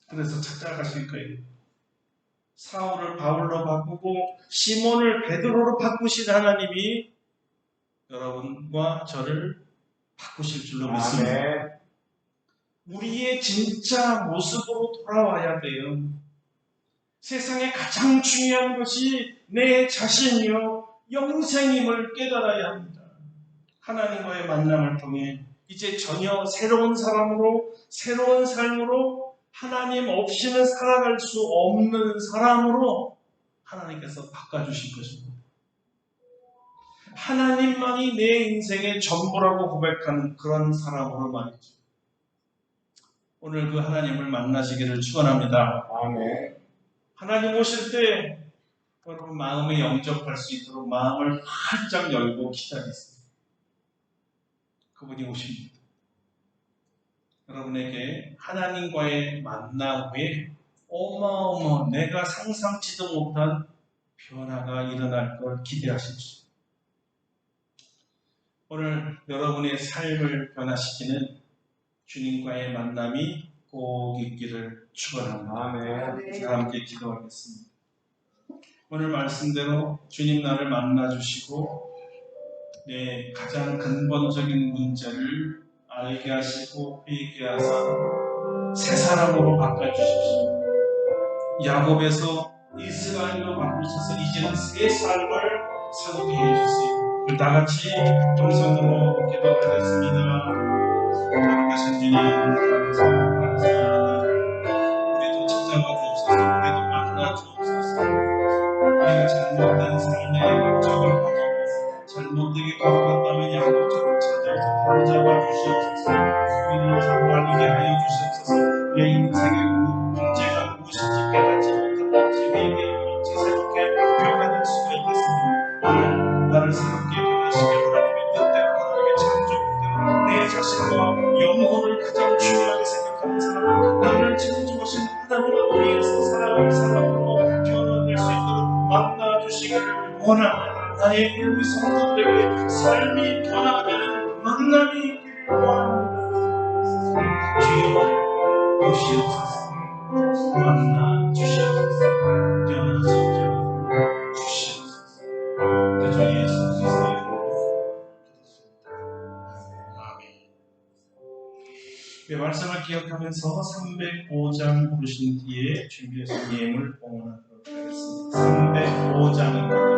Speaker 1: 그래서 찾아가실 거예요. 사울을 바울로 바꾸고 시몬을 베드로로 바꾸신 하나님이 여러분과 저를 바꾸실 줄로 믿습니다. 우리의 진짜 모습으로 돌아와야 돼요. 세상에 가장 중요한 것이 내 자신이요 영생임을 깨달아야 합니다. 하나님과의 만남을 통해 이제 전혀 새로운 사람으로, 새로운 삶으로, 하나님 없이는 살아갈 수 없는 사람으로 하나님께서 바꿔주실 것입니다. 하나님만이 내 인생의 전부라고 고백하는 그런 사람으로 말이죠. 오늘 그 하나님을 만나시기를 축원합니다.
Speaker 2: 아멘.
Speaker 1: 하나님 오실 때 여러분 마음에 영접할 수 있도록 마음을 활짝 열고 기다리세요. 그분이 오십니다. 여러분에게 하나님과의 만남 후에 어마어마한 내가 상상치도 못한 변화가 일어날 걸 기대하십시오. 오늘 여러분의 삶을 변화시키는 주님과의 만남이 꼭 있기를 축원합니다.
Speaker 2: 아멘.
Speaker 1: 함께 기도하겠습니다. 오늘 말씀대로 주님 나를 만나주시고 내 가장 근본적인 문제를 알게 하시고 회개하사 새 사람으로 바꿔주십시오. 야곱에서 이스라엘로 바꾸셔서 이제는 새 삶을 살게 해주세요. 우리 다같이 동성으로 기도하겠습니다. 거룩하신 주님 감사합니다. 우리도 찾아와 주옵소서. 우리도 만나 주옵소서. 우리가 잘못된 삶의 목적을 가지고 잘못되게 걸어갔다면 야곱처럼 찾아와서 바로잡아 주시옵소서. 우리를 바르게 하여 주시옵소서. 내 인생의 문제가 무엇인지 깨닫지 못한다든지 회개하며 어찌 새롭게 변화될 수가 있겠습니까? 오늘 나를 새롭게 변화시켜 하나님의 뜻대로 하나님의 창조대로 내 자신과 영혼을 가장 중요하게 생각하는 사람, 나를 창조하신 하나님을 위해서 살아가는 사람으로 변화될 수 있도록 만나주시기를 원합니다. 나의 우리 성도들에게 삶이 변화되는 만남이 있기를 원합니다. 주여 오시옵소서. 만나 주시옵소서. 말씀을 기억하면서 305장 부르신 뒤에 준비해서 예물 봉헌하도록 하겠습니다. 305장입니다.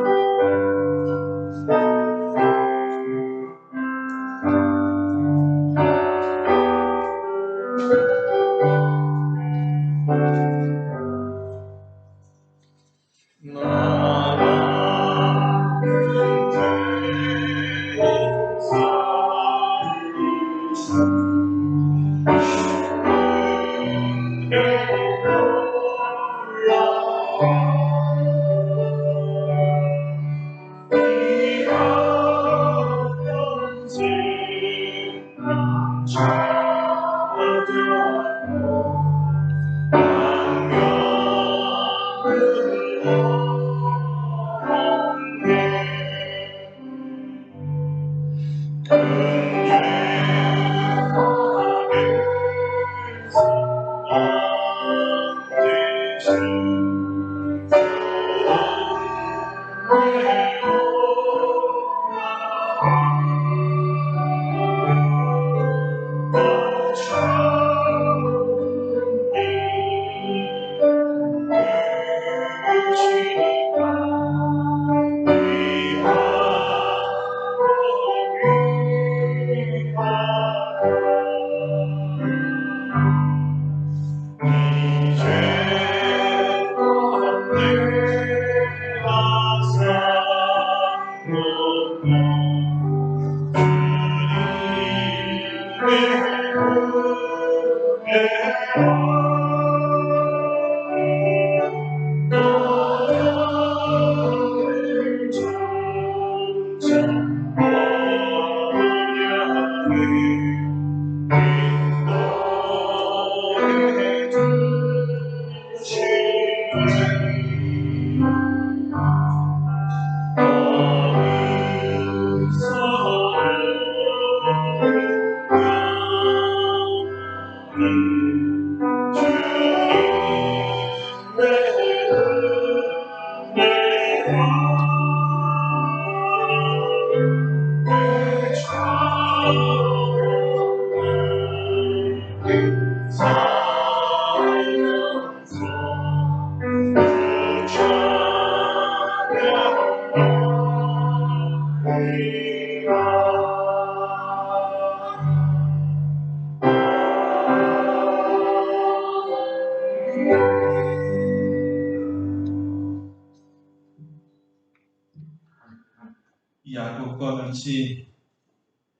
Speaker 1: 야곱과 같이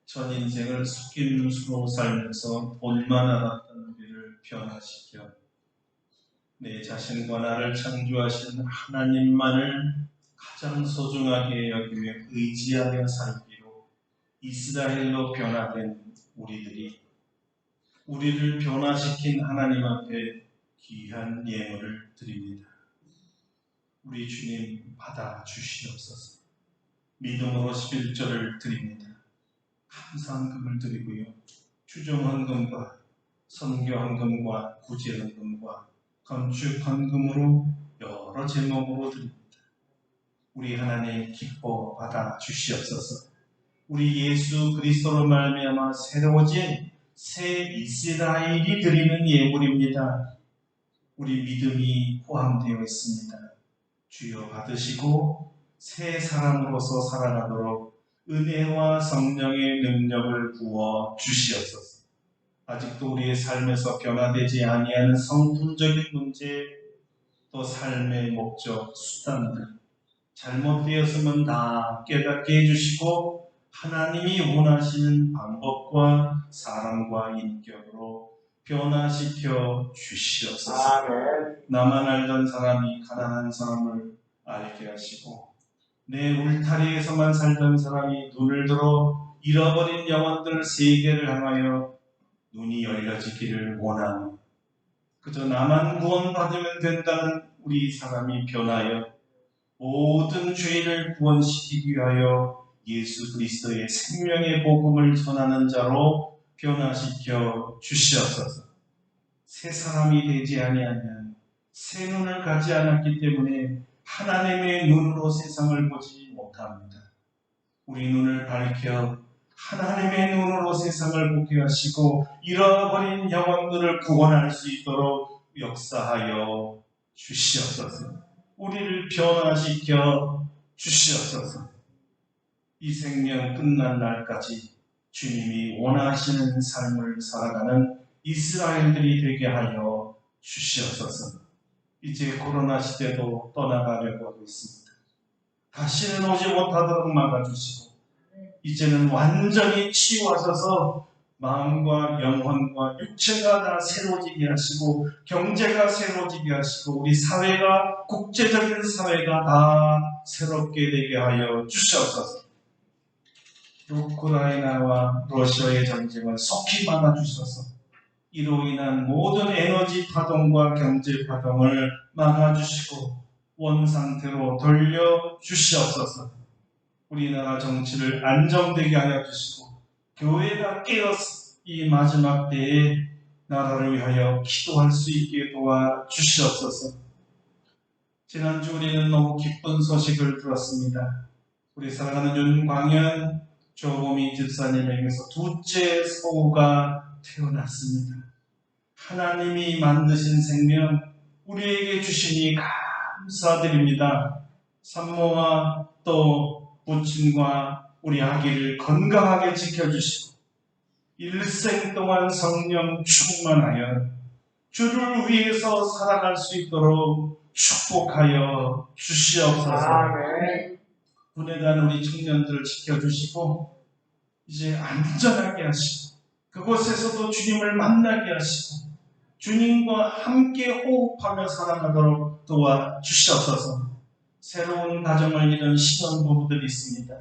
Speaker 1: 전 인생을 속임수로 살면서 본만 알았던 우리를 변화시켜 내 자신과 나를 창조하신 하나님만을 가장 소중하게 여기며 의지하며 살기로 이스라엘로 변화된 우리들이 우리를 변화시킨 하나님 앞에 귀한 예물을 드립니다. 우리 주님 받아 주시옵소서. 믿음으로 11절을 드립니다. 감사헌금을 드리고요. 추종헌금과 선교헌금과 구제헌금과 건축헌금으로 여러 제목으로 드립니다. 우리 하나님 기뻐 받아 주시옵소서. 우리 예수 그리스도로 말미암아 새로워진 새 이스라엘이 드리는 예물입니다. 우리 믿음이 포함되어 있습니다. 주여 받으시고 새 사람으로서 살아가도록 은혜와 성령의 능력을 부어 주시옵소서. 아직도 우리의 삶에서 변화되지 아니하는 성품적인 문제, 또 삶의 목적, 수단들 잘못되었으면 다 깨닫게 해주시고 하나님이 원하시는 방법과 사랑과 인격으로 변화시켜 주시옵소서.
Speaker 2: 아멘.
Speaker 1: 나만 알던 사람이 가난한 사람을 알게 하시고 내 울타리에서만 살던 사람이 눈을 들어 잃어버린 영혼들 세계를 향하여 눈이 열려지기를 원하는, 그저 나만 구원받으면 된다는 우리 사람이 변하여 모든 죄인을 구원시키기 위하여 예수 그리스도의 생명의 복음을 전하는 자로 변화시켜 주시옵소서. 새 사람이 되지 아니하면 새 눈을 갖지 않았기 때문에 하나님의 눈으로 세상을 보지 못합니다. 우리 눈을 밝혀 하나님의 눈으로 세상을 보게 하시고 잃어버린 영혼들을 구원할 수 있도록 역사하여 주시옵소서. 우리를 변화시켜 주시옵소서. 이 생명 끝난 날까지 주님이 원하시는 삶을 살아가는 이스라엘들이 되게 하여 주시옵소서. 이제 코로나 시대도 떠나가려고 하고 있습니다. 다시는 오지 못하도록 막아주시고 이제는 완전히 치유하셔서 마음과 영혼과 육체가 다 새로워지게 하시고 경제가 새로워지게 하시고 우리 사회가 국제적인 사회가 다 새롭게 되게 하여 주시옵소서. 우크라이나와 러시아의 전쟁을 속히 막아주셔서 이로 인한 모든 에너지 파동과 경제 파동을 막아주시고 원상태로 돌려주시옵소서. 우리나라 정치를 안정되게 하여 주시고 교회가 깨어서 이 마지막 때에 나라를 위하여 기도할 수 있게 도와주시옵소서. 지난주 우리는 너무 기쁜 소식을 들었습니다. 우리 사랑하는 윤광현 조보미 집사님에게서 둘째 소우가 태어났습니다. 하나님이 만드신 생명 우리에게 주시니 감사드립니다. 산모와 또 부친과 우리 아기를 건강하게 지켜주시고 일생 동안 성령 충만하여 주를 위해서 살아갈 수 있도록 축복하여 주시옵소서.
Speaker 3: 아멘.
Speaker 1: 군에 간 우리 청년들을 지켜주시고 이제 안전하게 하시고 그곳에서도 주님을 만나게 하시고 주님과 함께 호흡하며 살아가도록 도와주시옵소서. 새로운 가정을 이룬 신혼부부들이 있습니다.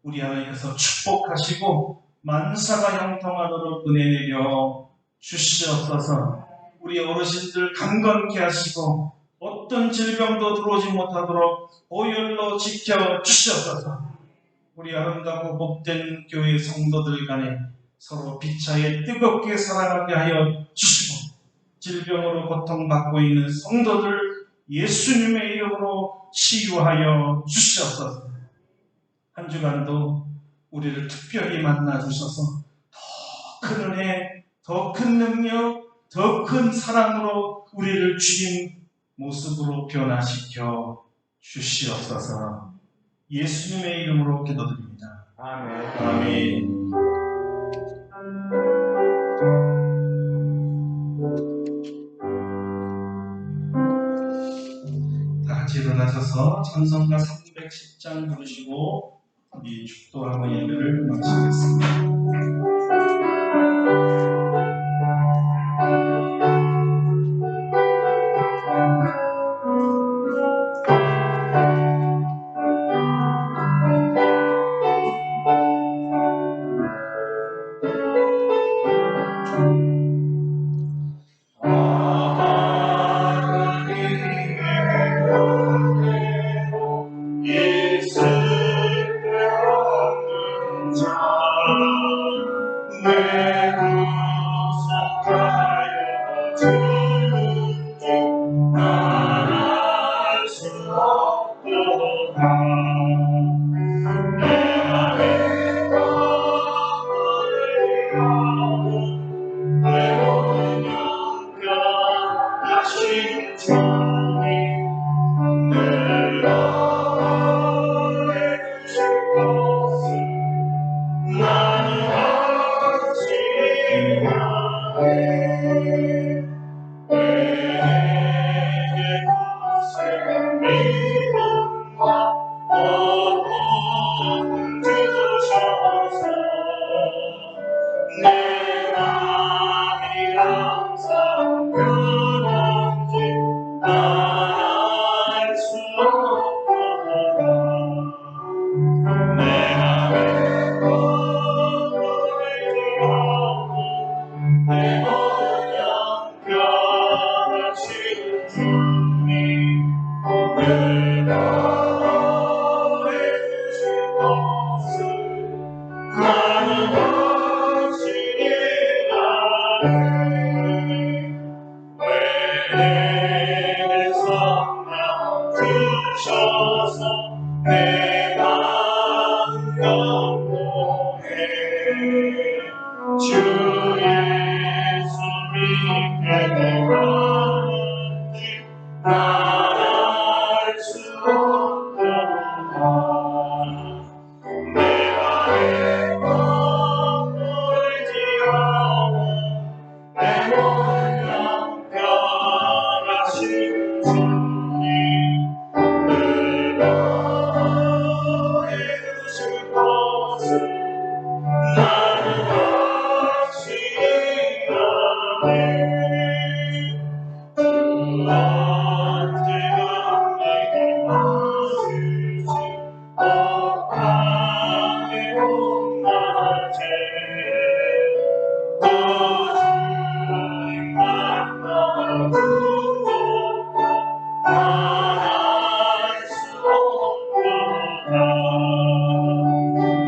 Speaker 1: 우리 하나님께서 축복하시고 만사가 형통하도록 은혜 내려 주시옵소서. 우리 어르신들 강건케 하시고 어떤 질병도 들어오지 못하도록 보혈로 지켜 주시옵소서. 우리 아름답고 복된 교회 성도들 간에 서로 피차에 뜨겁게 사랑하게 하여 주시고 질병으로 고통받고 있는 성도들 예수님의 이름으로 치유하여 주시옵소서. 한 주간도 우리를 특별히 만나 주셔서 더 큰 은혜, 더 큰 능력, 더 큰 사랑으로 우리를 주님 모습으로 변화시켜 주시옵소서. 예수님의 이름으로 기도드립니다.
Speaker 2: 아멘.
Speaker 1: 아멘. 다 같이 일어나셔서 찬송가 310장 부르시고 우리 축도하고 예배를 마치겠습니다.
Speaker 3: 내가 감동해
Speaker 1: 내게 하는지 알 수 없도다. 내가 행복을 지어온 내 모양 변하신 주님 너의 주실 것을 나는 확신하네. 주 언제나 내게 하실지 억함의 봄낮에 또 주님 만나주고 난 알 수 없도다.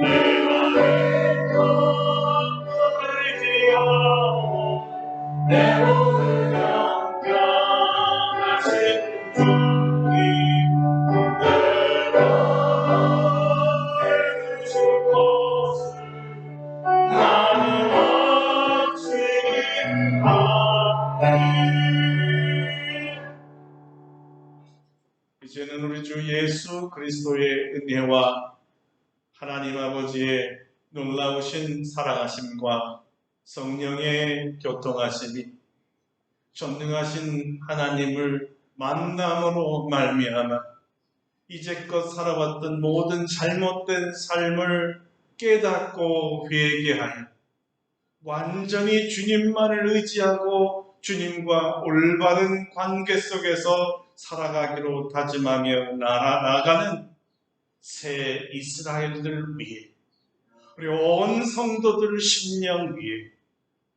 Speaker 1: 내가 행복을 지어온 내 모양 변하신 주님 내가 해주실 것을 나는 확신하네. 이제는 우리 주 예수 그리스도의 은혜와 하나님 아버지의 놀라우신 사랑하심과 성령의 교통하심이 전능하신 하나님을 만남으로 말미암아 이제껏 살아왔던 모든 잘못된 삶을 깨닫고 회개하여 완전히 주님만을 의지하고 주님과 올바른 관계 속에서 살아가기로 다짐하며 나아가는 새 이스라엘들 위해 우리 온 성도들 심령 위해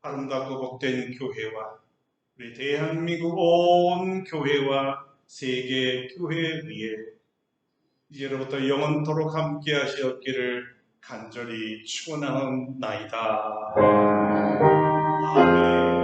Speaker 1: 아름답고 복된 교회와 우리 대한민국 온 교회와 세계 교회 위에 이제로부터 영원토록 함께 하시옵기를 간절히 축원하옵나이다. 아멘.